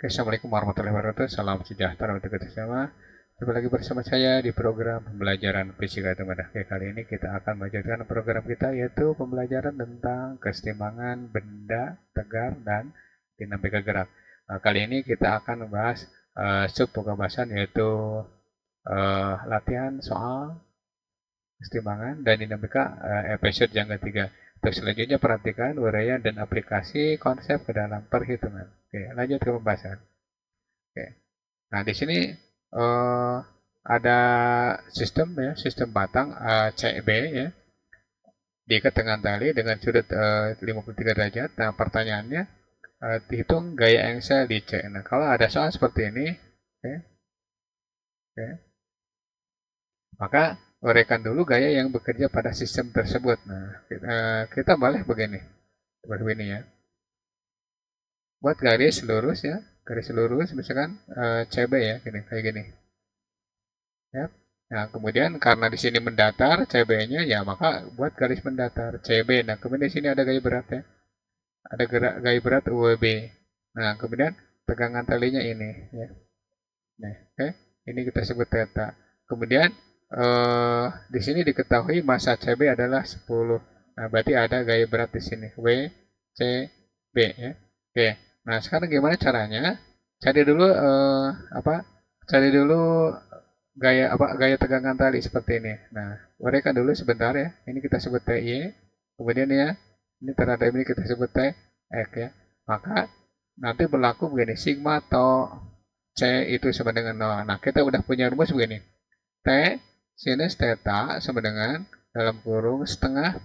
Oke, Assalamualaikum warahmatullahi wabarakatuh. Salam sejahtera untuk kita semua. Jumpa lagi bersama saya di program pembelajaran fisika teman. Oke, kali ini kita akan melanjutkan program kita yaitu pembelajaran tentang kesetimbangan benda tegar dan dinamika gerak. Kali ini kita akan membahas sub pembahasan yaitu latihan soal kesetimbangan dan dinamika episode yang ketiga. Terus selanjutnya perhatikan uraian dan aplikasi konsep ke dalam perhitungan. Oke, lanjut ke pembahasan. Oke. Nah, di sini eh, ada sistem ya, sistem batang CB ya, diikat dengan tali dengan sudut 53 derajat. Nah, pertanyaannya dihitung gaya engsel di C. Nah, kalau ada soal seperti ini, oke, oke, maka uraikan dulu gaya yang bekerja pada sistem tersebut. Nah, kita boleh begini, seperti ini ya. Buat garis lurus ya, garis lurus misalkan CB ya, gini, kayak gini. Ya. Nah, kemudian karena di sini mendatar CB-nya ya maka buat garis mendatar CB. Nah, kemudian di sini ada gaya berat ya. Ada gaya berat UWB. Nah, kemudian tegangan talinya ini ya. Nah, oke. Ini kita sebut theta. Kemudian di sini diketahui massa CB adalah 10. Nah, berarti ada gaya berat di sini W C B ya. Oke. Nah, sekarang gimana caranya? Cari dulu apa? Cari dulu gaya tegangan tali seperti ini. Nah, uraikan dulu sebentar ya. Ini kita sebut TY. Kemudian ya, ini terhadap ini kita sebut TX ya. Maka nanti berlaku begini, sigma atau C itu sama dengan 0. Nah, kita udah punya rumus begini. T sinus theta sama dengan dalam kurung setengah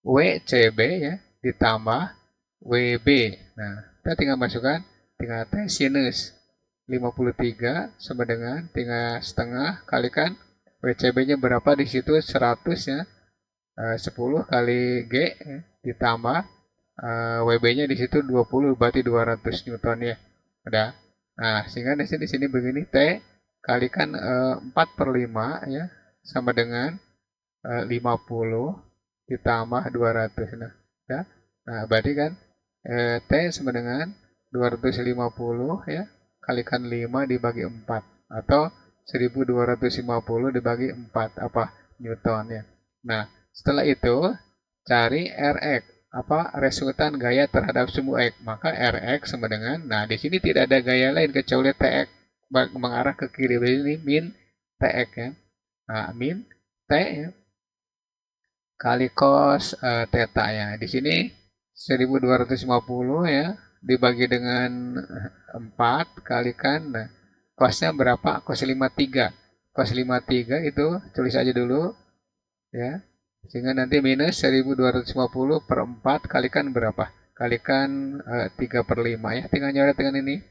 WCB ya ditambah WB. Nah, kita tinggal masukkan tinggal T sinus 53 sama dengan 3 setengah kalikan WCB-nya berapa di situ 100 ya. 10 kali G ya, ditambah WB-nya di situ 20 berarti 200 Newton ya. Udah. Nah, sehingga di sini begini T kalikan 4 per 5 ya sama dengan 50 ditambah 200. Nah, ya. Nah, berarti kan T sama dengan 250 ya kalikan 5 dibagi 4 atau 1250 dibagi 4 apa Newton ya. Nah, setelah itu cari Rx apa resultan gaya terhadap sumbu X. Maka Rx sama dengan nah di sini tidak ada gaya lain kecuali Tx mengarah ke kiri. Ini min Tx ya. Nah, min T ya kali cos theta ya. Di sini 1250 ya dibagi dengan 4 kalikan nah, cosnya berapa? Cos 53. Cos 53 itu tulis aja dulu ya. Sehingga nanti minus 1250 per 4 kalikan berapa? Kalikan 3 per 5 ya. Tinggal nyoret dengan ini.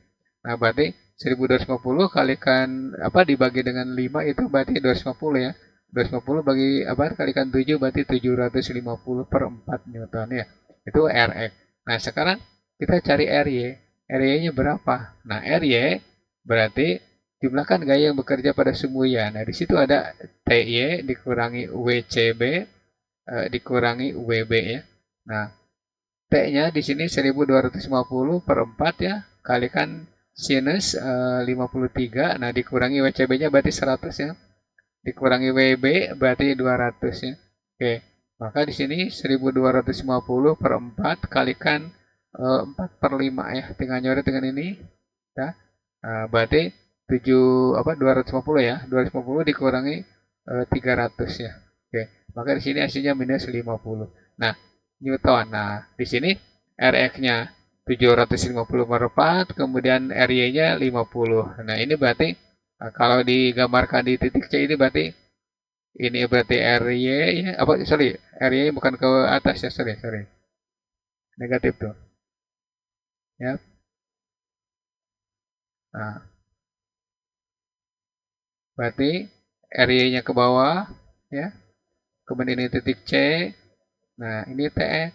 Nah, berarti 1250 kalikan apa dibagi dengan 5 itu berarti 250 ya. 250 bagi apa kalikan 7 berarti 750 per 4 Newton ya. Itu Rx. Nah, sekarang kita cari Ry. Ry-nya berapa? Nah, Ry berarti jumlahkan gaya yang bekerja pada sumbu ya. Nah, di situ ada Ty dikurangi WCB dikurangi WB ya. Nah, T-nya di sini 1250 per 4 ya, kalikan sinus 53, nah dikurangi WCB-nya berarti 100 ya. Dikurangi WB berarti 200 ya. Oke, maka di sini 1250 per 4 kalikan 4 per 5 ya, tinggal nyoret dengan ini ya. Berarti 7 apa 250 ya, 250 dikurangi 300 ya. Oke, maka di sini hasilnya minus 50. Nah, Newton. Nah, di sini Rx-nya 750 per 4, kemudian Ry-nya 50. Nah, ini berarti kalau digambarkan di titik C ini berarti ini berarti Ry ya, apa sorry, Ry bukan ke atas ya, sorry. Negatif tuh. Ya. Nah, berarti Ry-nya ke bawah ya. Kemudian ini titik C. Nah, ini Tx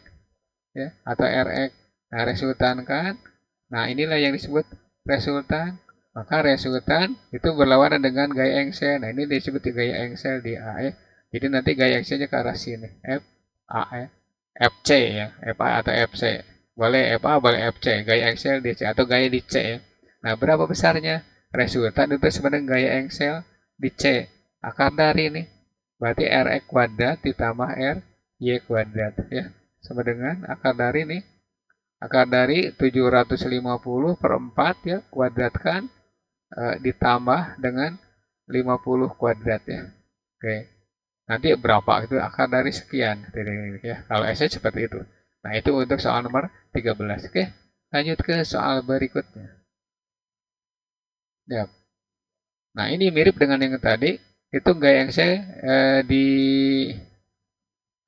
ya atau Rx. Nah, resultan kan. Nah, inilah yang disebut resultan. Maka resultan itu berlawanan dengan gaya engsel. Nah, ini disebut gaya engsel di A ya. Jadi nanti gaya engselnya ke arah sini. F A ya. FC ya, FA atau FC. boleh FA, boleh FC, gaya axial di C atau gaya di C ya. Nah, berapa besarnya? Resultan itu sebenarnya gaya axial di C. Akar dari ini berarti RX kuadrat ditambah RY kuadrat ya. Sama dengan akar dari ini. Akar dari 750 per 4 ya, kuadratkan ditambah dengan 50 kuadrat ya. Oke. Nanti berapa itu akar dari sekian ya. Kalau esai seperti itu. Nah, itu untuk soal nomor 13. Oke. Lanjut ke soal berikutnya. Ya. Nah, ini mirip dengan yang tadi. Itu gaya yang saya di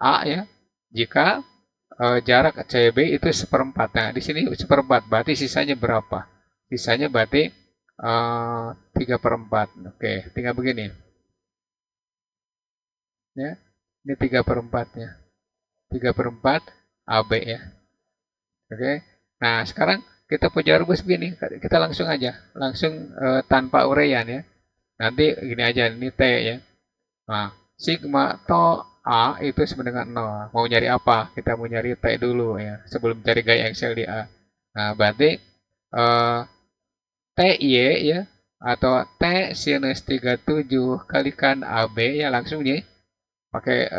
A ya. Jika jarak CB itu seperempat. Nah, di sini seperempat. Berarti sisanya berapa? Sisanya berarti 3 per 4. Oke, tinggal begini. Ya, ini 3 per 4-nya. 3 per 4 AB ya. Oke. Nah, sekarang kita punya rumus begini. Kita langsung aja. Langsung tanpa uraian ya. Nanti gini aja, ini T ya. Nah, sigma to A itu sama dengan 0. Mau nyari apa? Kita mau nyari T dulu ya. Sebelum cari gaya Excel di A. Nah, berarti TY ya. Atau T sinus 37 kalikan AB ya langsung nih. Pakai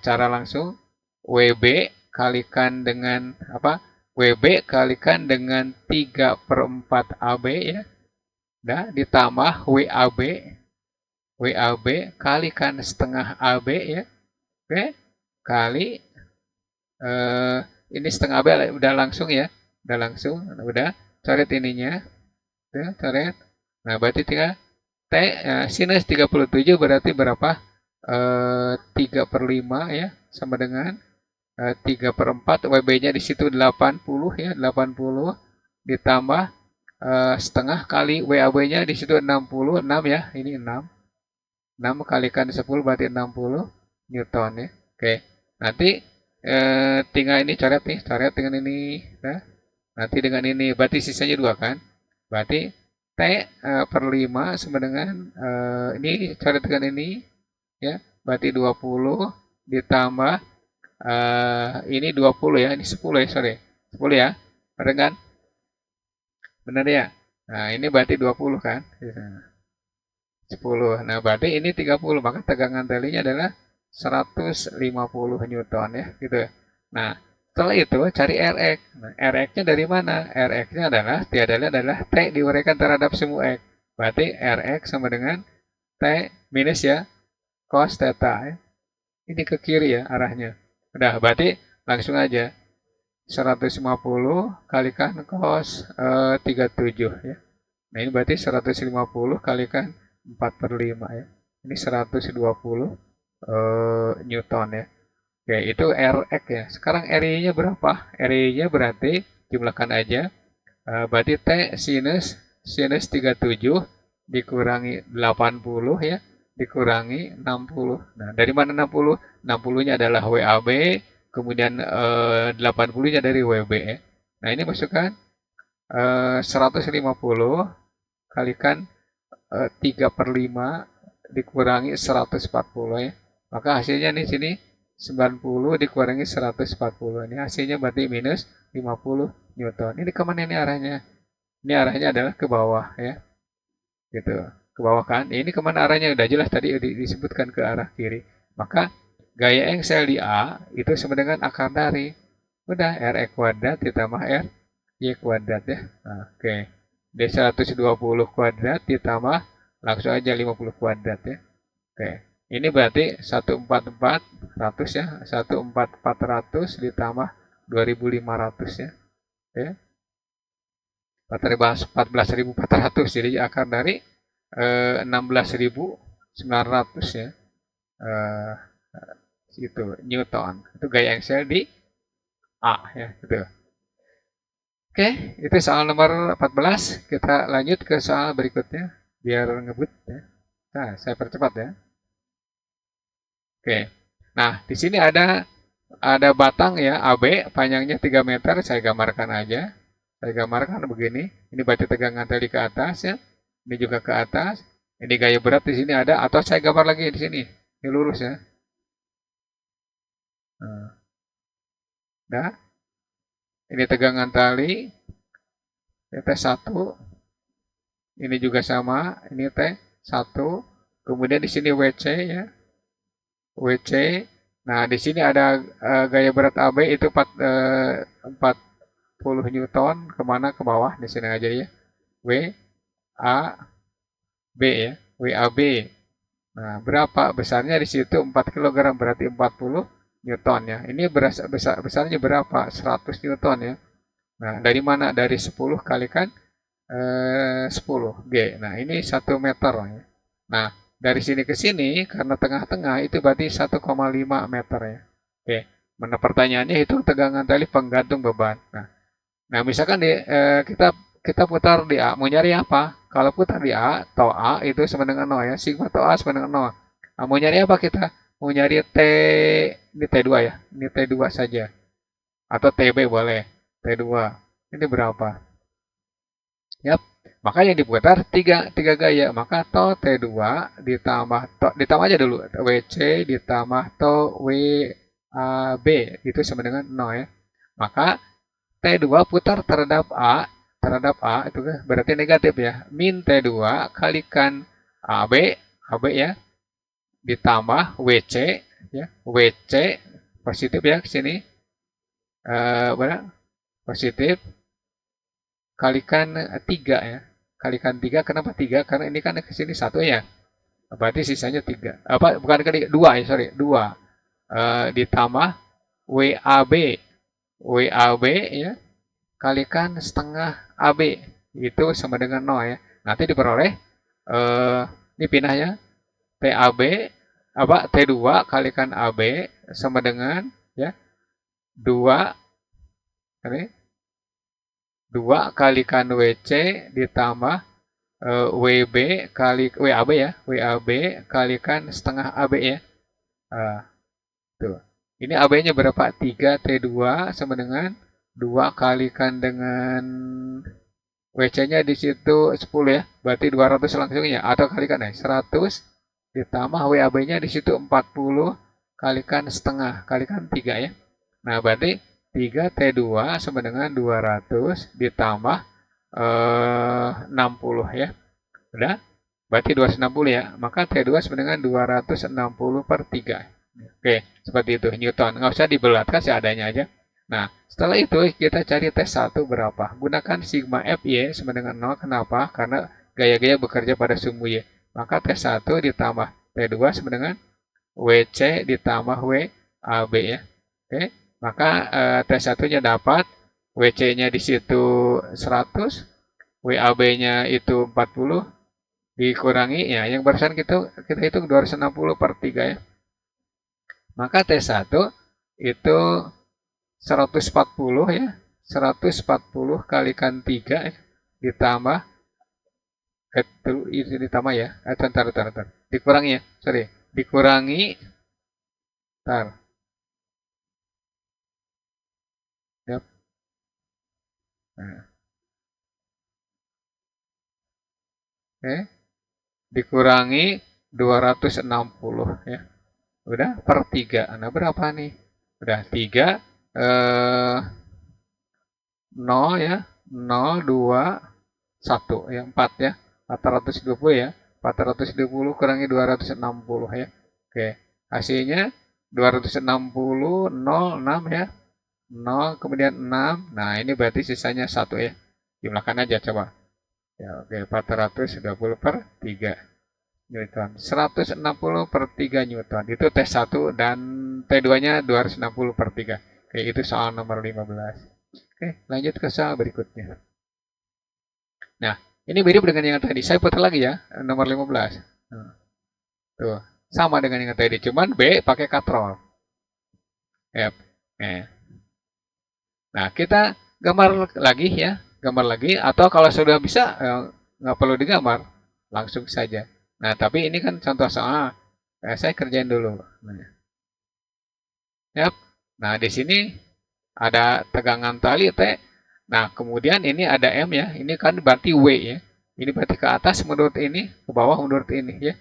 cara langsung. WB kalikan dengan apa? WB kalikan dengan 3 per 4 AB ya. Nah, ditambah WAB kalikan setengah AB ya. Oke. Kali eh, ini setengah AB udah langsung ya. Udah langsung. Udah coret ininya. Udah coret. Nah, berarti tinggal T sinus 37 berarti berapa? 3 per 5 ya. Sama dengan 3 per 4. WB-nya di situ 80 ya. 80 ditambah setengah kali WAB-nya di situ 66 ya. Ini 6. 6 kalikan 10 berarti 60 Newton ya. Oke. Nanti tinggal ini coret nih, coret dengan ini. Nah, nanti dengan ini berarti sisanya 2 kan? Berarti T per 5 sama dengan ini coret dengan ini ya. Berarti 20 ditambah ini 20 ya, ini 10 ya, sorry. 10 ya. Benar kan? Benar ya? Nah, ini berarti 20 kan? 10. Nah, berarti ini 30, maka tegangan talinya adalah 150 Newton ya, gitu. Nah, setelah itu cari Rx. Nah, Rx-nya dari mana? Rx-nya adalah tiada lain adalah T diuraikan terhadap semu X. Berarti Rx sama dengan T minus ya cos theta ya. Ini ke kiri ya arahnya. Udah, berarti langsung aja 150 kalikan cos 37 ya. Nah, ini berarti 150 kalikan 4 per 5 ya. Ini 120 Newton ya. Oke, itu Rx ya. Sekarang RY-nya berapa? RY-nya berarti jumlahkan aja. Berarti T sinus 37 dikurangi 80 ya. Dikurangi 60. Nah, dari mana 60? 60-nya adalah WAB. Kemudian 80-nya dari WB ya. Nah, ini masukkan 150 kalikan 3 per 5 dikurangi 140 ya. Maka hasilnya di sini 90 dikurangi 140. Ini hasilnya berarti minus 50 Newton. Ini kemana ini arahnya? Ini arahnya adalah ke bawah ya. Gitu. Ke bawah kan? Ini kemana arahnya? Udah jelas tadi disebutkan ke arah kiri. Maka gaya axial di A itu sama dengan akar dari. Udah RX kuadrat ditambah RY kuadrat ya. Nah, oke. D 120 kuadrat ditambah langsung aja 50 kuadrat ya. Oke. Ini berarti 14400 ya. 14400 ditambah 2500 ya. Oke. 14.400 jadi akar dari 16.900 ya. Itu Newton. Itu gaya axial di A ya, gitu. Oke, itu soal nomor 14. Kita lanjut ke soal berikutnya biar ngebut ya. Nah, saya percepat ya. Oke. Nah, di sini ada batang ya AB panjangnya 3 meter, saya gambarkan aja. Saya gambarkan begini. Ini berarti tegangan tali ke atas ya. Ini juga ke atas. Ini gaya berat di sini ada atau saya gambar lagi di sini. Ini lurus ya. Nah, Ini tegangan tali, T1. Ini juga sama, ini T1. Kemudian di sini WC ya. WC. Nah, di sini ada gaya berat AB itu 40 Newton, kemana ke bawah di sini aja ya. WAB ya, WAB. Nah, berapa besarnya di situ 4 kg berarti 40 Newton ya. Ini besarnya berapa? 100 Newton ya. Nah, dari mana? Dari 10 kalikan 10 G. Nah, ini 1 meter ya. Nah, dari sini ke sini karena tengah-tengah itu berarti 1,5 meter ya. Oke. Mana pertanyaannya itu tegangan tali penggantung beban. Nah, misalkan kita putar di A, mau nyari apa? Kalau putar di A, tau A itu sama dengan 0 ya. Sigma tau A sama dengan 0. Nah, mau nyari apa kita? Mau nyari T, ini T2 ya. Ini T2 saja. Atau TB boleh. T2. Ini berapa? Yap. Maka yang diputar tiga gaya. Maka to T2 ditambah aja dulu. WC ditambah to WAB. Itu sama dengan 0 ya. Maka T2 putar terhadap A itu berarti negatif ya. Min T2 kalikan AB ya, ditambah WC ya. WC positif ya ke sini. Positif kalikan 3 ya. Kalikan 3, kenapa 3? Karena ini kan ke sini 1 ya. Berarti sisanya 3. Bukan kali 2 ya, sorry. 2. Ditambah WAB. WAB ya. Kalikan setengah AB. Itu sama dengan 0 ya. Nanti diperoleh ini pindah ya. TAB T2 kalikan AB sama dengan ya 2 ini 2 kalikan WC ditambah WB kali WAB ya. WAB kalikan setengah AB ya. Tuh. Ini AB-nya berapa? 3 T2 sama dengan 2 kalikan dengan WC-nya di situ 10 ya. Berarti 200 langsungnya atau kalikan ya 100 ditambah WAB-nya di situ 40 kalikan setengah kalikan 3 ya. Nah, berarti 3 T2 sama dengan 200 ditambah 60 ya. Udah? Berarti 260 ya. Maka T2 sama dengan 260 per 3. Oke, seperti itu. Newton. Nggak usah dibelatkan seadanya aja. Nah, setelah itu kita cari T1 berapa. Gunakan sigma Fy sama dengan 0. Kenapa? Karena gaya-gaya bekerja pada sumbu Y. Maka T1 ditambah T2 sama dengan WC ditambah WAB ya. Oke. Maka T1-nya dapat, WC-nya di situ 100, WAB-nya itu 40, dikurangi, ya yang barusan kita hitung 260 per 3 ya. Maka T1 itu 140 ya, 140 kalikan 3 ya, ditambah, itu ditambah ya, bentar, dikurangi ya, sorry, dikurangi, bentar. Yap. Nah. Oke. Dikurangi 260 ya. Udah per 3. Nah, berapa nih? Udah 3 0 ya. 0 2 1 ya, 4 ya. 420 ya. 420 kurangi 260 ya. Oke. Hasilnya 260 0 6 ya. 0 kemudian 6. Nah, ini berarti sisanya 1 ya. Jumlahkan aja coba. Ya, oke, 420 per 3 Newton. 160 per 3 Newton. Itu T1 dan T2-nya 260 per 3. Oke, itu soal nomor 15. Oke, lanjut ke soal berikutnya. Nah, ini mirip dengan yang tadi. Saya putar lagi ya, nomor 15. Tuh, sama dengan yang tadi, cuman B pakai katrol. F. Nah, kita gambar lagi ya, gambar lagi. Atau kalau sudah bisa, nggak perlu digambar, langsung saja. Nah, tapi ini kan contoh soal. Saya kerjain dulu. Yap. Nah, di sini ada tegangan tali T. Nah, kemudian ini ada M ya. Ini kan berarti W ya. Ini berarti ke atas menurut ini, ke bawah menurut ini ya.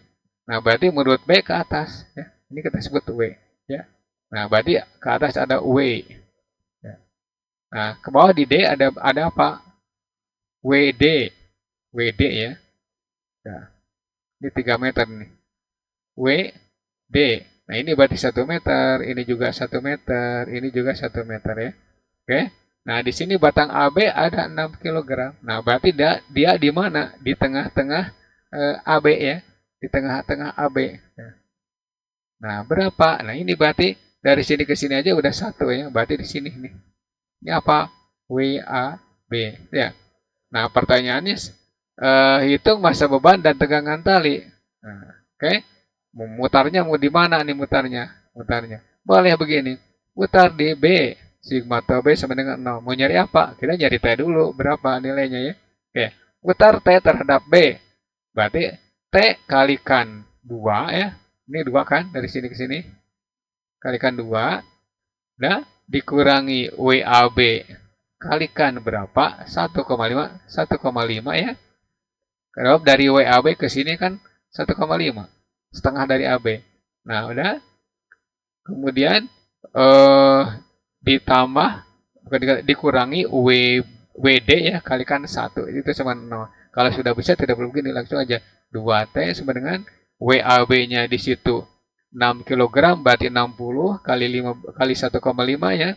Nah, berarti menurut B ke atas ya. Ini kita sebut W ya. Nah, berarti ke atas ada W. Ya. Nah, ke bawah di D ada apa? WD. WD ya. Nah, ini 3 meter nih. WD. Nah, ini berarti 1 meter, ini juga 1 meter, ini juga 1 meter ya. Oke. Nah, di sini batang AB ada 6 kilogram. Nah, berarti dia di mana? Di tengah-tengah AB ya. Di tengah-tengah AB. Nah, berapa? Nah, ini berarti dari sini ke sini aja udah 1 ya. Berarti di sini nih. Ini apa? WAB ya. Nah, pertanyaannya hitung masa beban dan tegangan tali. Nah, oke. Mutarnya mau di mana nih mutarnya? Mutarnya. Boleh begini. Mutar di B. Sigma atau B sama dengan 0. Mau nyari apa? Kita nyari T dulu. Berapa nilainya ya? Oke. Mutar T terhadap B. Berarti T kalikan 2 ya. Ini 2 kan dari sini ke sini. Kalikan 2. Nah, dikurangi WAB. Kalikan berapa? 1,5. 1,5 ya. Kalau dari WAB ke sini kan 1,5. Setengah dari AB. Nah, udah. Kemudian ditambah dikurangi WD ya, kalikan 1 itu sama 0. Kalau sudah bisa tidak perlu begini, langsung aja 2T sama dengan WAB-nya di situ 6 kg berarti 60 kali 5 kali 1,5 ya.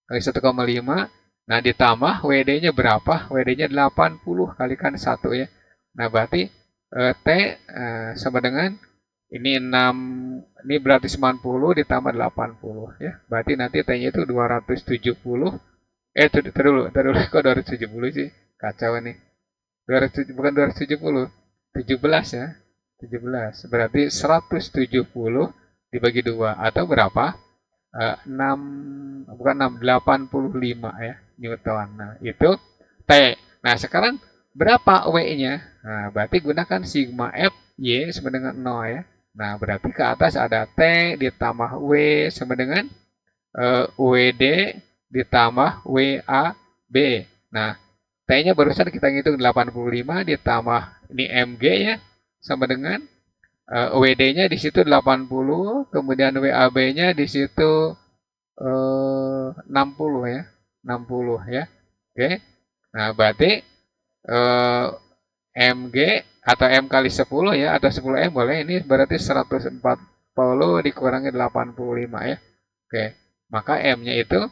Kali 1,5. Nah, ditambah WD-nya berapa? WD-nya 80 kalikan 1 ya. Nah, berarti T sama dengan ini 6, ini berarti 90 ditambah 80 ya. Berarti nanti T-nya itu 270. Dulu, kok 270 sih? Kacau nih. 270, bukan 270. 17 ya. 17. Berarti 170 dibagi 2 atau berapa? 6 bukan 6 85 ya Newton. Nah, itu T. Nah, sekarang berapa W-nya? Nah, berarti gunakan sigma F Y sama dengan 0 ya. Nah, berarti ke atas ada T ditambah W sama dengan WD ditambah WAB. Nah, T-nya barusan kita ngitung 85 ditambah ini MG ya sama dengan WD-nya di situ 80, kemudian WAB-nya di situ 60 ya. 60 ya. Oke. Nah, berarti MG atau M kali 10 ya, atau 10 M boleh. Ini berarti 140 dikurangi 85 ya. Oke. Maka M-nya itu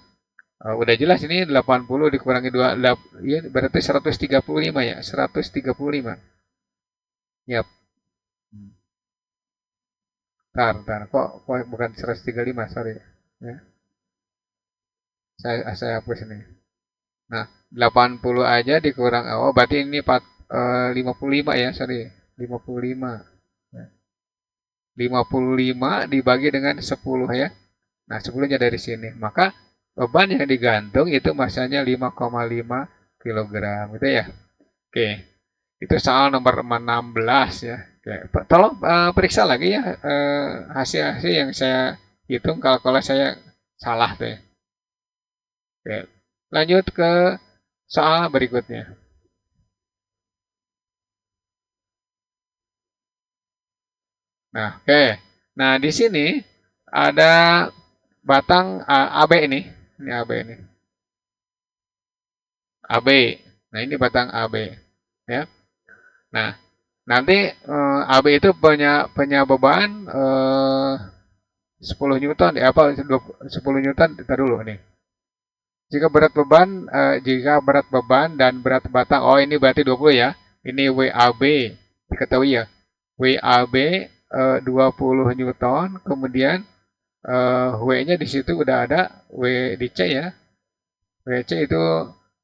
udah jelas ini 80 dikurangi 2 ya, berarti 135 ya. 135. Yap. Ntar. Kok bukan 135, sorry. Ya. Saya hapus ini. Nah, 80 aja dikurang, oh berarti ini 55 ya, sorry. 55. 55 dibagi dengan 10 ya. Nah, 10-nya dari sini. Maka beban yang digantung itu masanya 5,5 kg gitu ya. Oke. Itu soal nomor 16 ya. Oke. Tolong periksa lagi ya hasil-hasil yang saya hitung kalau saya salah tuh ya. Oke. Lanjut ke soal berikutnya. Nah, oke. Nah, di sini ada batang AB ini. Ini AB ini. AB. Nah, ini batang AB. Ya. Nah, nanti AB itu punya beban 10 Newton. Ya, apa 10 Newton? Kita dulu nih. Jika berat beban dan berat batang, oh ini berarti 20 ya. Ini WAB, diketahui ya. WAB 20 Newton, kemudian W-nya di situ udah ada, W di C ya. WC itu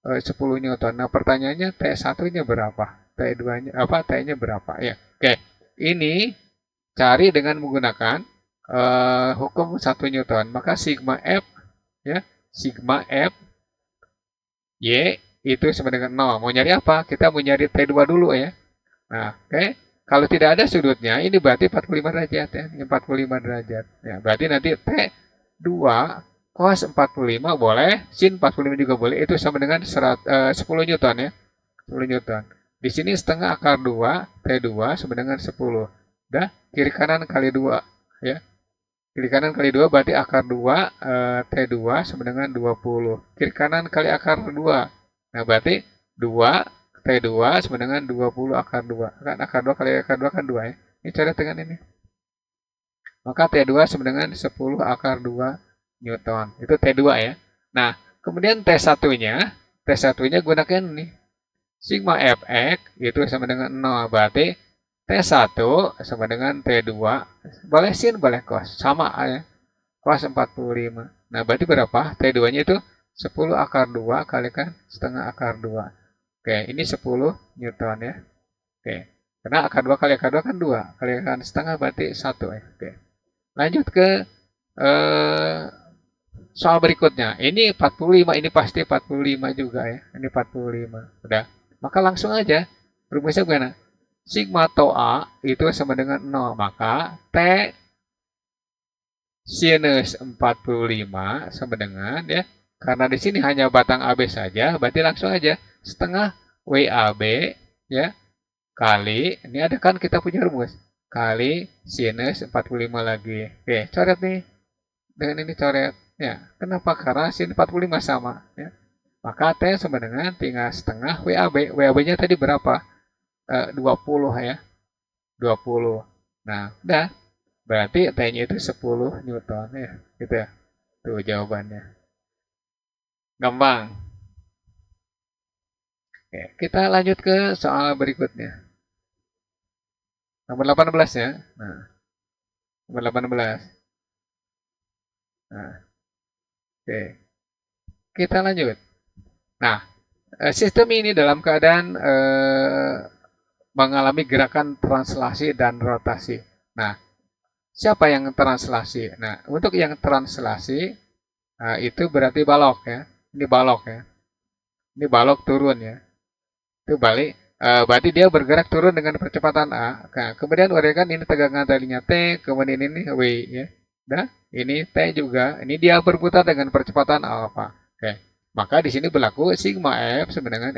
10 Newton. Nah, pertanyaannya T1-nya berapa? T2-nya apa? T-nya berapa ya? Oke. Ini cari dengan menggunakan hukum 1 Newton. Maka sigma F ya, sigma F Y itu sama dengan 0. Mau nyari apa? Kita mau nyari T2 dulu ya. Nah, oke. Kalau tidak ada sudutnya, ini berarti 45 derajat ya. 45 derajat. Ya, berarti nanti T2 cos 45 boleh, sin 45 juga boleh. Itu sama dengan 10 Newton ya. 10 Newton. Di sini setengah akar 2, T2 sama dengan 10. Dah, kiri kanan kali 2 ya. Kiri kanan kali 2 berarti akar 2 T2 sama dengan 20. Kiri kanan kali akar 2. Nah, berarti 2 T2 sama dengan 20 akar 2. Kan akar 2 kali akar 2 kan 2 ya. Ini cara dengan ini. Maka T2 sama dengan 10 akar 2 Newton. Itu T2 ya. Nah, kemudian T1-nya, T1-nya gunakan nih. Sigma Fx itu sama dengan 0. Berarti T1 sama dengan T2. Boleh sin, boleh cos. Sama ya. Cos 45. Nah, berarti berapa? T2-nya itu 10 akar 2 kalikan setengah akar 2. Oke, ini 10 Newton ya. Oke. Karena akar 2 kali akar 2 kan 2. Kalikan setengah berarti 1 ya. Oke. Lanjut ke soal berikutnya. Ini 45, ini pasti 45 juga ya. Ini 45. Udah. Maka langsung aja. Rumusnya gimana? Sigma tau A itu sama dengan 0. Maka T sinus 45 sama dengan ya. Karena di sini hanya batang AB saja, berarti langsung aja setengah WAB ya kali, ini ada kan kita punya rumus, kali sinus 45 lagi. Oke, coret nih. Dengan ini coret. Ya, kenapa? Karena sin 45 sama ya. Maka T sama dengan tinggal setengah WAB. WAB-nya tadi berapa? 20 ya. 20. Nah, udah. Berarti T-nya itu 10 Newton ya. Gitu ya. Tuh jawabannya. Gampang. Oke, kita lanjut ke soal berikutnya. Nomor 18 ya. Nah, nomor 18. Nah, oke. Kita lanjut. Nah, sistem ini dalam keadaan mengalami gerakan translasi dan rotasi. Nah, siapa yang translasi? Nah, untuk yang translasi itu berarti balok ya. Ini balok ya. Ini balok turun ya. Itu balik. Berarti dia bergerak turun dengan percepatan A. Nah, kemudian uraikan ini tegangan talinya T, kemudian ini W ya. Nah, ini T juga. Ini dia berputar dengan percepatan alfa. Oke. Maka di sini berlaku sigma F sama dengan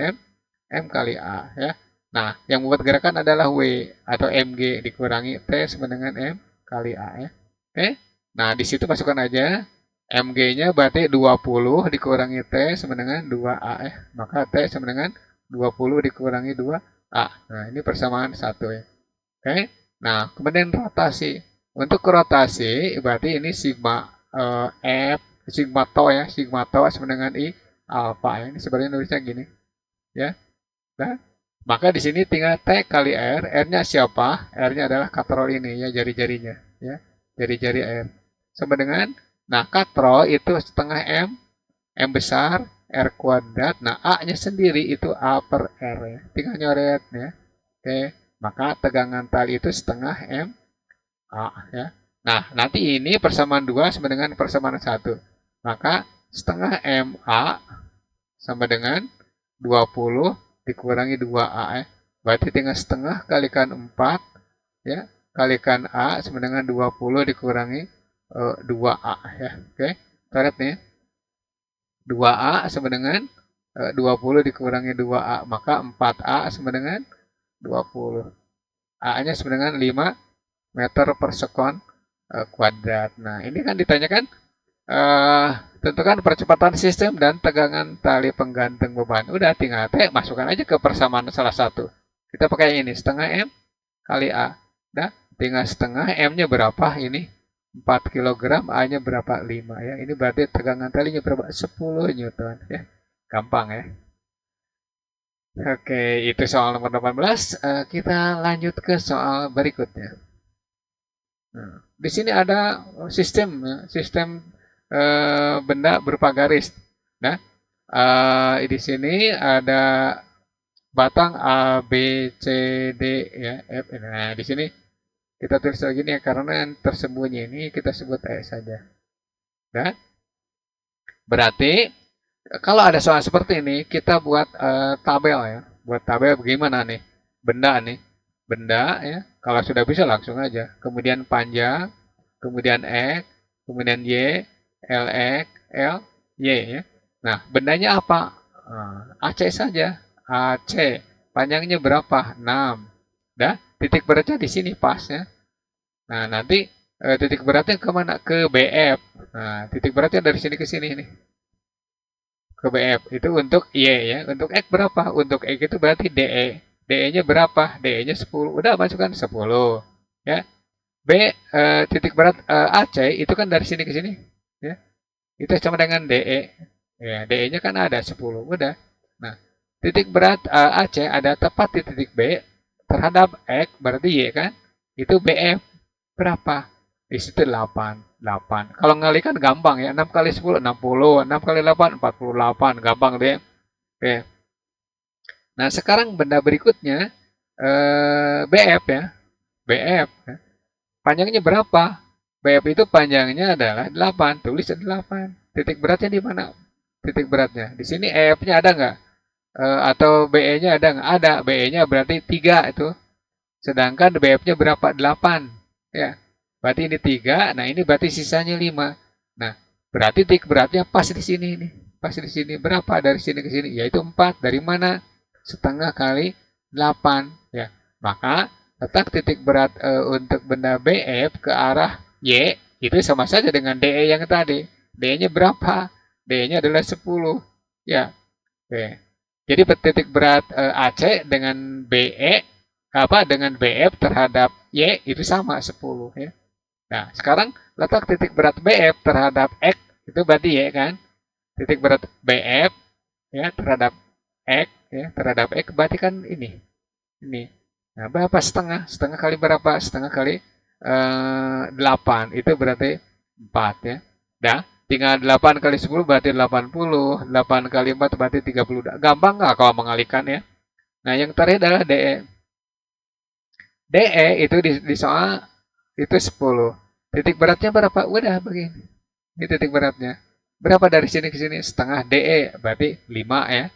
M kali A ya. Nah, yang membuat gerakan adalah W atau mg dikurangi T sama dengan M kali A ya. Oke. Nah, di situ masukkan aja mg-nya berarti 20 dikurangi T sama dengan 2A ya. Maka T sama dengan 20 dikurangi 2A. Nah, ini persamaan 1 ya. Oke. Nah, kemudian rotasi. Untuk rotasi berarti ini sigma F, sigma tau ya, sigma tau sama dengan I alfa ya. Ini sebenarnya nulisnya gini. Ya. Nah, maka di sini tinggal T kali R. R-nya siapa? R-nya adalah katrol ini ya, jari-jarinya ya. Jari-jari R. Sama dengan nah, katrol itu setengah M, M besar, R kuadrat. Nah, A-nya sendiri itu A per R ya. Tinggal nyoret ya. Oke, maka tegangan tali itu setengah M A ya. Nah, nanti ini persamaan 2 sama dengan persamaan 1. Maka setengah MA sama dengan 20 dikurangi 2A ya. Berarti tinggal setengah kalikan 4 ya. Kalikan A sama dengan 20 dikurangi 2A ya. Oke, coret nih. 2A sama dengan 20 dikurangi 2A. Maka 4A sama dengan 20. A-nya sama dengan 5 meter per sekon kuadrat. Nah, ini kan ditanyakan tentukan percepatan sistem dan tegangan tali penggantung beban. Udah tinggal T, masukkan aja ke persamaan salah satu. Kita pakai ini, setengah M kali A. Nah, tinggal setengah M-nya berapa ini? 4 kg, A-nya berapa? 5 ya. Ini berarti tegangan talinya berapa? 10 Newton ya. Gampang ya. Oke, itu soal nomor 18. Kita lanjut ke soal berikutnya. Nah, di sini ada sistem, ya, sistem benda berupa garis. Nah, di sini ada batang A, B, C, D, ya, F. Nah, di sini kita tulis lagi nih karena yang tersembunyi ini kita sebut E saja. Nah, berarti kalau ada soal seperti ini kita buat tabel ya. Buat tabel bagaimana nih? Benda nih. Benda ya. Kalau sudah bisa langsung aja. Kemudian panjang, kemudian X, kemudian Y, LX, L, Y ya. Nah, bendanya apa? AC saja. AC. Panjangnya berapa? 6. Dah, titik beratnya di sini pas ya. Nah, nanti titik beratnya kemana? Ke BF. Nah, titik beratnya dari sini ke sini nih. Ke BF. Itu untuk Y ya. Untuk X berapa? Untuk X itu berarti DE. DE-nya berapa? DE-nya 10. Udah masukkan 10. Ya. B titik berat AC itu kan dari sini ke sini. Ya. Itu sama dengan DE. Ya, DE-nya kan ada 10. Udah. Nah, titik berat AC ada tepat di titik B terhadap X berarti Y kan? Itu BF berapa? Di situ 8. 8. Kalau ngalikan gampang ya. 6 kali 10, 60. 6 kali 8, 48. Gampang deh. Oke. Nah, sekarang benda berikutnya BF ya. BF. Panjangnya berapa? BF itu panjangnya adalah 8. Tulis 8. Titik beratnya di mana? Titik beratnya. Di sini EF-nya ada nggak? Atau BE-nya ada nggak? Ada. BE-nya berarti 3 itu. Sedangkan BF-nya berapa? 8. Ya. Berarti ini 3. Nah, ini berarti sisanya 5. Nah, berarti titik beratnya pas di sini nih. Pas di sini. Berapa dari sini ke sini? Yaitu 4. Dari mana? Setengah kali 8. Ya. Maka letak titik berat untuk benda BF ke arah Y itu sama saja dengan DE yang tadi. DE-nya berapa? DE-nya adalah 10. Ya. Oke. Jadi titik berat AC dengan BE apa dengan BF terhadap Y itu sama 10 ya. Nah, sekarang letak titik berat BF terhadap X itu berarti Y kan? Titik berat BF ya terhadap X ya terhadap X berarti kan ini. Ini. Nah, berapa setengah? Setengah kali berapa? Setengah kali 8 itu berarti 4 ya. Dah, tinggal 8 kali 10 berarti 80. 8 kali 4 berarti 30. Gampang nggak kalau mengalihkan ya? Nah, yang terakhir adalah DE. DE itu di soal itu 10. Titik beratnya berapa? Udah begini. Ini titik beratnya. Berapa dari sini ke sini? Setengah DE berarti 5 ya.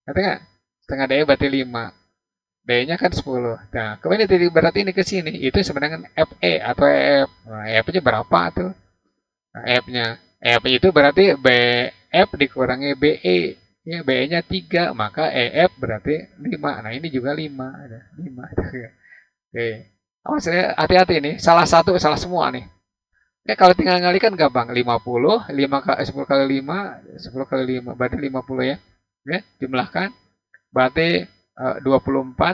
Ngerti nggak? Setengah DE berarti 5. D-nya kan 10. Nah, kemudian titik berat ini ke sini. Itu sebenarnya FE atau EF. Nah, EF-nya berapa tuh? Nah, F-nya. F itu berarti BF dikurangi BE. Ya, BE-nya 3. Maka EF berarti 5. Nah, ini juga 5. Ada 5. Oke. Awas ya, hati-hati nih. Salah satu, salah semua nih. Ya, kalau tinggal ngalikan gampang. 50. 10 kali 5. 10 kali 5. Berarti 50 ya. Ya, jumlahkan. Berarti 24,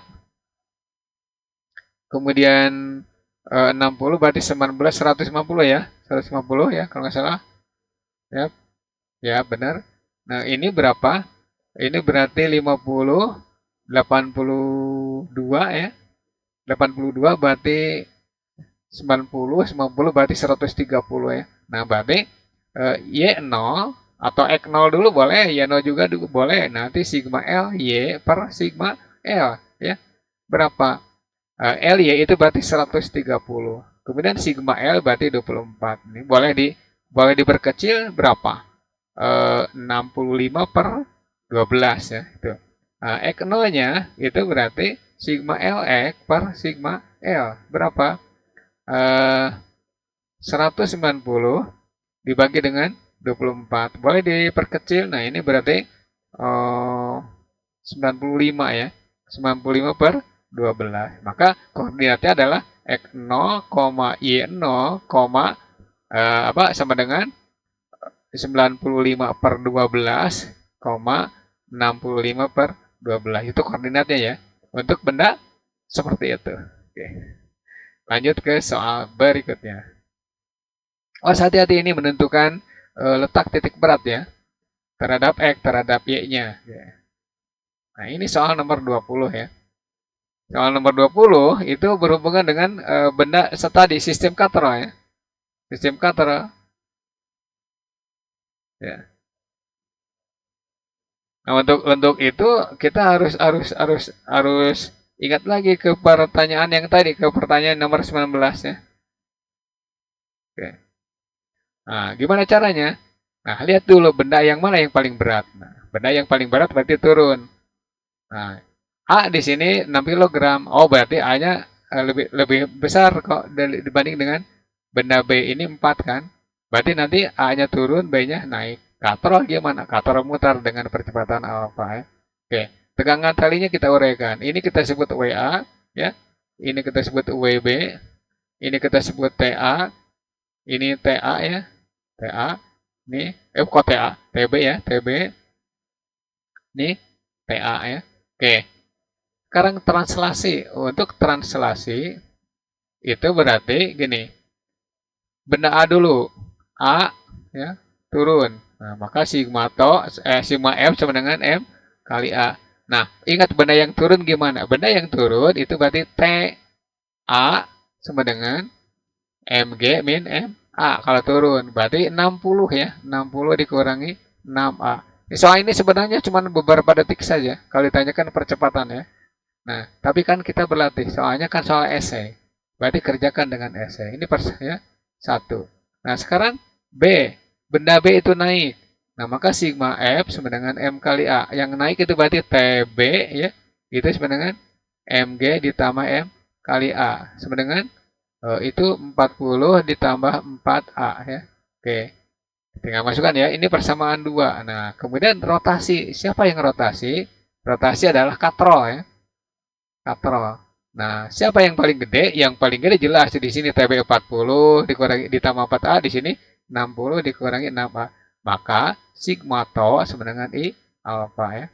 kemudian 60 berarti 19, 150 ya, 150 ya kalau nggak salah. Ya, ya benar. Nah ini berapa? Ini berarti 50, 82 ya, 82 berarti 90, 90 berarti 130 ya. Nah berarti Y0 atau X0 dulu boleh, Y0 juga boleh. Nanti sigma L Y per sigma L ya. Berapa? L Y itu berarti 130. Kemudian sigma L berarti 24. Ini boleh diperkecil berapa? 65 per 12 ya itu. X0-nya itu berarti sigma LX per sigma L. Berapa? 190 dibagi dengan 24. Boleh diperkecil. Nah, ini berarti 95 ya. 95 per 12. Maka koordinatnya adalah X0, Y0, sama dengan 95 per 12, 65 per 12. Itu koordinatnya ya. Untuk benda seperti itu. Oke. Lanjut ke soal berikutnya. Hati-hati ini menentukan letak titik berat ya. Terhadap X, terhadap Y-nya. Nah, ini soal nomor 20 ya. Soal nomor 20 itu berhubungan dengan benda tadi, sistem Cottrell ya. Sistem Cottrell. Ya. Nah, untuk itu kita harus ingat lagi ke pertanyaan yang tadi, ke pertanyaan nomor 19 ya. Oke. Nah, gimana caranya? Nah, lihat dulu benda yang mana yang paling berat. Nah, benda yang paling berat berarti turun. Nah, A di sini 6 kg. Oh, berarti A-nya lebih besar kok dibanding dengan benda B ini 4 kan. Berarti nanti A-nya turun, B-nya naik. Katrol gimana? Katrol mutar dengan percepatan alfa ya. Oke, tegangan talinya kita uraikan. Ini kita sebut WA ya. Ini kita sebut WB. Ini kita sebut TA, ini TA ya, TA, ini kok TA, TB ya, TB, ini TA ya. Oke, sekarang translasi. Untuk translasi itu berarti gini, benda A dulu, A ya turun. Nah, maka sigma F sama dengan M kali A. Nah, ingat benda yang turun gimana? Benda yang turun itu berarti T A sama dengan MG min MA kalau turun. Berarti 60 ya. 60 dikurangi 6A. Soal ini sebenarnya cuma beberapa detik saja kalau ditanyakan percepatan ya. Nah, tapi kan kita berlatih. Soalnya kan soal esai. Berarti kerjakan dengan esai. Ini ya. 1. Nah, sekarang B. Benda B itu naik. Nah, maka sigma F sama dengan M kali A. Yang naik itu berarti TB ya. Itu sama dengan MG ditambah M kali A. Sama dengan itu 40 ditambah 4A ya. Oke. Tinggal masukkan ya. Ini persamaan 2. Nah, kemudian rotasi. Siapa yang rotasi? Rotasi adalah katrol ya. Katrol. Nah, siapa yang paling gede? Yang paling gede jelas di sini TB 40 dikurangi ditambah 4A, di sini 60 dikurangi 6A. Maka sigma to sama dengan I alfa ya.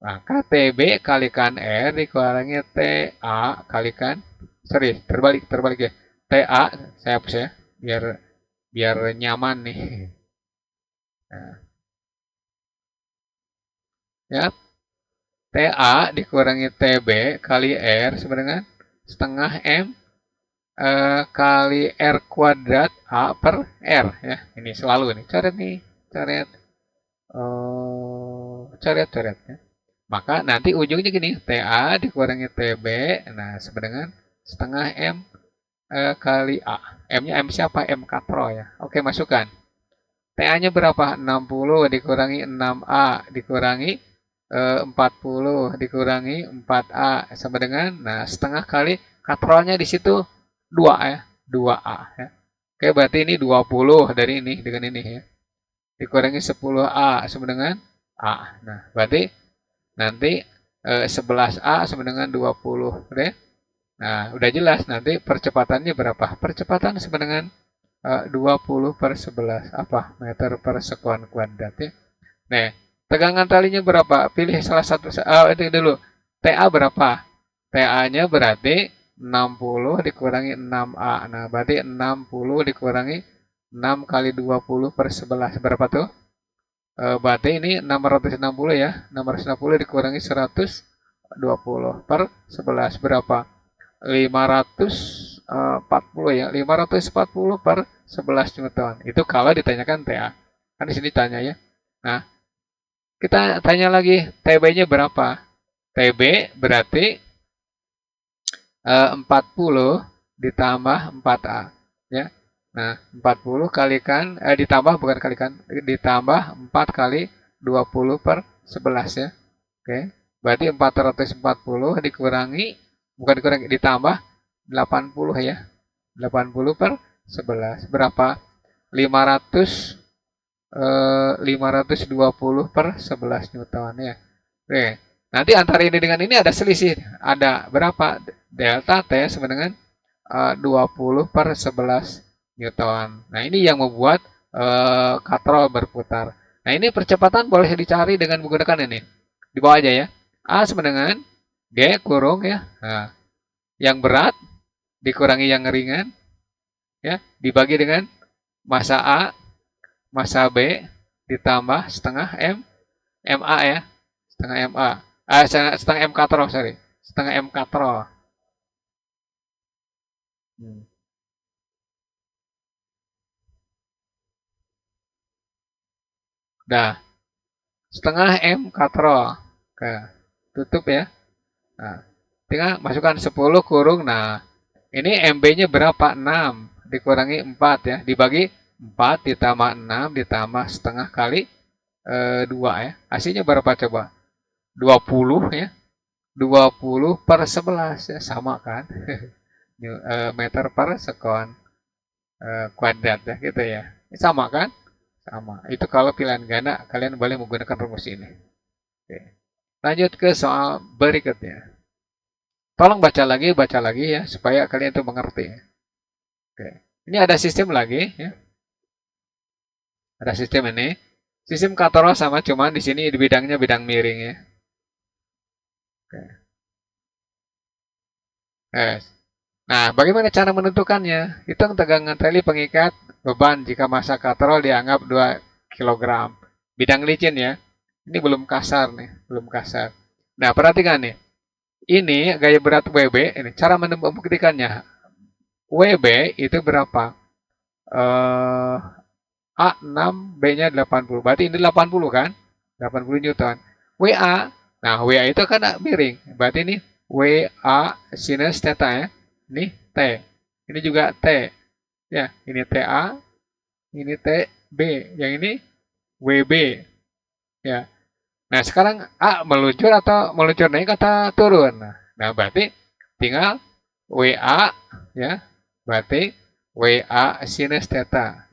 Maka TB kalikan R dikurangi TA kalikan terbalik ya. TA saya hapus ya biar nyaman nih. Nah, ya, TA dikurangi TB kali R sama dengan setengah M kali R kuadrat A per R ya. Ini selalu nih. Coret. Coret ya. Maka nanti ujungnya gini, TA dikurangi TB, nah sama dengan setengah M kali A. M-nya M siapa? M katro ya. Oke, masukkan. TA-nya berapa? 60 dikurangi 6A dikurangi 40 dikurangi 4A sama dengan nah setengah kali katrolnya di situ 2 ya, 2A ya. Oke, berarti ini 20 dari ini dengan ini ya. Dikurangi 10A sama dengan A. Nah, berarti nanti 11A sama dengan 20. Udah? Nah, udah jelas nanti percepatannya berapa? Percepatan sama dengan 20 per 11 apa? Meter per sekon kuadrat ya. Nah, tegangan talinya berapa? Pilih salah satu. Itu dulu. TA berapa? TA-nya berarti 60 dikurangi 6A. Nah, berarti 60 dikurangi 6 kali 20 per 11. Berapa tuh? Berarti ini 660 ya. 660 dikurangi 120 per 11. Berapa? 540 ya. 540 per 11 Newton. Itu kalau ditanyakan TA. Kan di sini tanya ya. Nah, kita tanya lagi TB-nya berapa? TB berarti 40 ditambah 4A ya. Nah, 40 kalikan ditambah bukan kalikan ditambah 4 kali 20 per 11 ya. Oke. Berarti 440 dikurangi bukan dikurangi ditambah 80 ya. 80 per 11 berapa? 520 per 11 Newton ya. Oke. Nanti antara ini dengan ini ada selisih. Ada berapa? Delta T sama dengan 20 per 11 Newton. Nah, ini yang membuat katrol berputar. Nah, ini percepatan boleh dicari dengan menggunakan ini. Di bawah aja ya. A sama dengan G kurung ya. Nah, yang berat dikurangi yang ringan ya, dibagi dengan massa A, massa B ditambah setengah MA ya. Setengah MA. Setengah M katro, sorry. Setengah M katro. Dah. Setengah M katro. Oke. Tutup ya. Nah, tinggal masukkan 10 kurung. Nah, ini MB-nya berapa? 6 dikurangi 4 ya. Dibagi 4 ditambah 6 ditambah setengah kali 2 ya. Hasilnya berapa coba? 20 ya. 20 per 11 ya. Sama kan? Meter per sekon kuadrat ya gitu ya. Sama kan? Sama. Itu kalau pilihan ganda kalian boleh menggunakan rumus ini. Oke. Lanjut ke soal berikutnya. Tolong baca lagi ya supaya kalian itu mengerti. Oke. Ini ada sistem lagi ya. Ada sistem ini. Sistem Katoro sama, cuman di sini di bidangnya bidang miring ya. Oke. Yes. Nah, bagaimana cara menentukannya? Hitung tegangan tali pengikat beban jika massa katrol dianggap 2 kg. Bidang licin ya. Ini belum kasar nih, belum kasar. Nah, perhatikan nih. Ini gaya berat WB, ini cara membuktikannya. WB itu berapa? A6, B-nya 80. Berarti ini 80 kan? 80 Newton. WA, nah WA itu kan miring. Berarti ini WA sinus theta ya. Ini T. Ini juga T. Ya, ini TA, ini TB. Yang ini WB. Ya. Nah, sekarang A meluncur atau meluncur naik atau turun. Nah, berarti tinggal WA ya. Berarti WA sinus theta.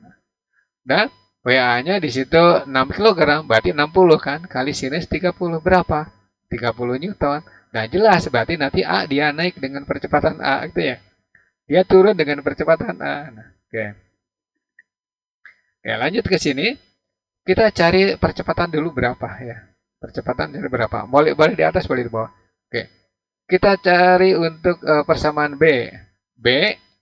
Dan WA-nya di situ 6 kg, berarti 60 kan, kali sinus 30 berapa? 30 Newton. Nah, jelas berarti nanti A dia naik dengan percepatan A gitu ya. Dia turun dengan percepatan A. Nah, oke. Oke, lanjut ke sini. Kita cari percepatan dulu berapa ya. Percepatan dari berapa? Boleh di atas, boleh di bawah. Oke. Kita cari untuk persamaan B. B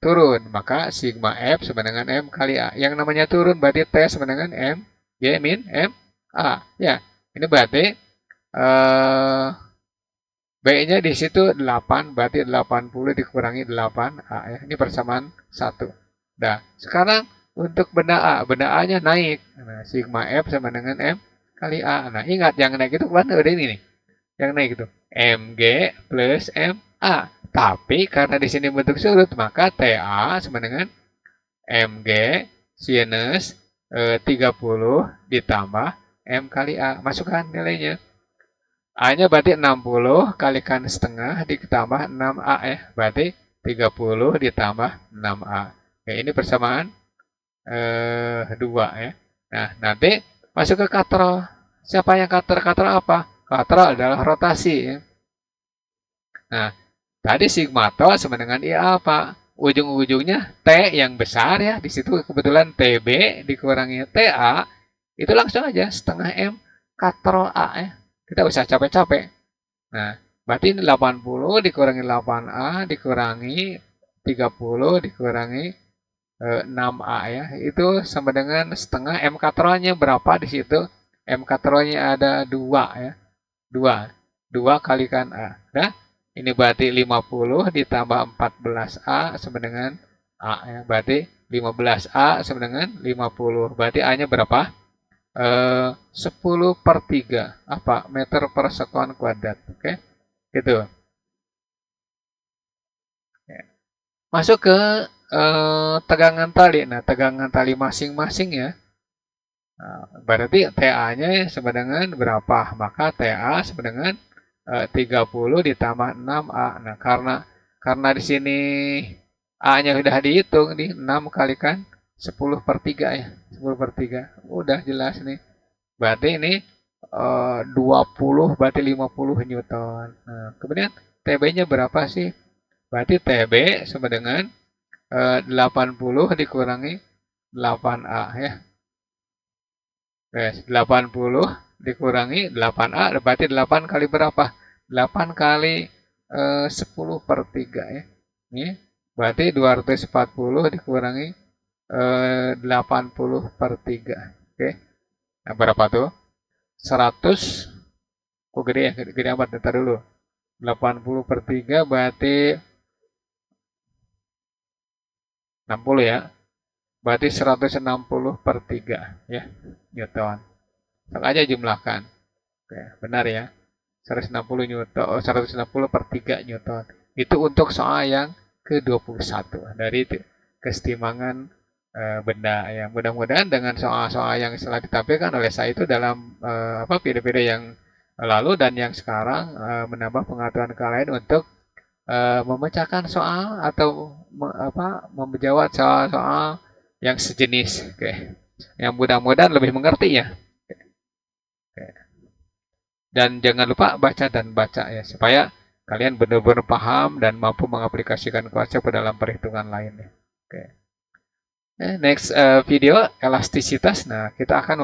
turun, maka sigma F sama dengan M kali A. Yang namanya turun berarti T sama dengan M, Y min M, A. Ya, ini berarti B-nya di situ 8, berarti 80 dikurangi 8 A ya. Ini persamaan 1. Nah, sekarang untuk benda A, benda A-nya naik. Nah, sigma F sama dengan M kali A. Nah, ingat yang naik itu kan udah ini nih. Yang naik itu Mg plus Ma. Tapi karena di sini bentuk surut, maka TA sama dengan Mg sinus 30 ditambah M kali A. Masukkan nilainya. A-nya berarti 60 kalikan setengah ditambah 6A ya. Berarti 30 ditambah 6A. Oke, ini persamaan 2 ya. Nah, nanti masuk ke katrol. Siapa yang katrol? Katrol apa? Katrol adalah rotasi ya. Nah, tadi sigma to sama dengan IA apa? Ujung-ujungnya T yang besar ya. Di situ kebetulan TB dikurangi TA. Itu langsung aja setengah M katrol A ya. Kita usah capek-capek. Nah, berarti ini 80 dikurangi 8A dikurangi 30 dikurangi 6A ya. Itu sama dengan setengah M katrolnya berapa di situ? M katrolnya ada 2 ya. 2. 2 kalikan A. Nah, ini berarti 50 ditambah 14A sama dengan A ya. Berarti 15A sama dengan 50. Berarti A-nya berapa? 10 per 3. Apa? Meter per sekon kuadrat. Oke? Gitu. Masuk ke tegangan tali. Nah, tegangan tali masing-masing ya. Nah, berarti TA-nya sama dengan berapa? Maka TA sama dengan 30 ditambah 6A. Nah, karena di sini A-nya sudah dihitung nih, 6 kalikan 10 per 3 ya. 10 per 3. Udah jelas nih. Berarti ini 20 berarti 50 Newton. Nah, kemudian TB-nya berapa sih? Berarti TB sama dengan 80 dikurangi 8A ya. 80 dikurangi 8A berarti 8 kali berapa? 8 kali 10 per 3 ya. Ini berarti 240 dikurangi 80 per 3. Oke. Nah, berapa tuh? 100. Kok gede ya? Gede amat. Ntar dulu. 80 per 3 berarti 60 ya. Berarti 160 per 3 ya. Newton. Aja jumlahkan. Oke, benar ya. 160 Newton, 160 per 3 Newton. Itu untuk soal yang ke-21 dari kesetimbangan benda ya. Mudah-mudahan dengan soal-soal yang setelah ditampilkan oleh saya itu dalam video-video yang lalu dan yang sekarang menambah pengetahuan kalian untuk memecahkan soal atau menjawab soal-soal yang sejenis. Oke. Yang mudah-mudahan lebih mengerti ya. Oke. Dan jangan lupa baca dan baca ya supaya kalian benar-benar paham dan mampu mengaplikasikan konsep ke dalam perhitungan lainnya. Oke. Next video elastisitas. Nah, kita akan